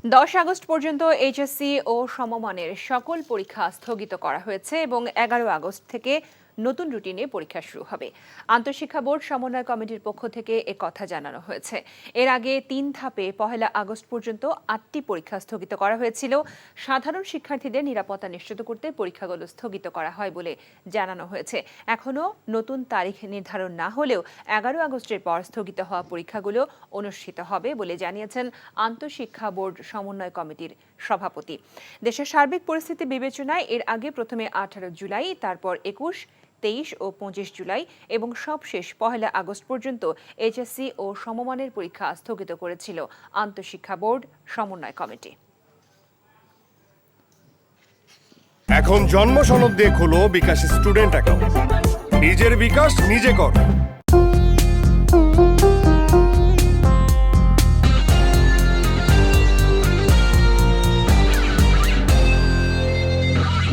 10 August পর্যন্ত HSC ও সমমানের সকল পরীক্ষা স্থগিত করা হয়েছে এবং 11 আগস্ট থেকে নতুন রুটিনে পরীক্ষা শুরু হবে। আন্তঃশিক্ষা বোর্ড সমন্বয় কমিটির পক্ষ থেকে কথা জানানো হয়েছে। এর আগে 3 ধাপে 1 আগস্ট পর্যন্ত 8টি পরীক্ষা স্থগিত করা হয়েছিল। সাধারণ শিক্ষার্থীদের নিরাপত্তা নিশ্চিত করতে পরীক্ষাগুলো স্থগিত করা হয় বলে জানানো হয়েছে। এখনও নতুন তারিখ নির্ধারণ না হলেও 11 আগস্টের পর স্থগিত হওয়া পরীক্ষাগুলো অনুষ্ঠিত হবে বলে জানিয়েছেন আন্তঃশিক্ষা বোর্ড সমন্বয় কমিটির সভাপতি। দেশের সার্বিক পরিস্থিতি বিবেচনায় এর আগে প্রথমে 18 জুলাই, তারপর 21, 23 ও 25 জুলাই এবং সবশেষ 1 আগস্ট পর্যন্ত এইচএসসি ও সমমানের পরীক্ষা স্থগিত করেছিল আন্তঃশিক্ষা বোর্ড সমন্বয় কমিটি। এখন জন্ম সনদ দিয়ে খোলো বিকাশ স্টুডেন্ট অ্যাকাউন্ট। নিজের বিকাশ নিজে কর।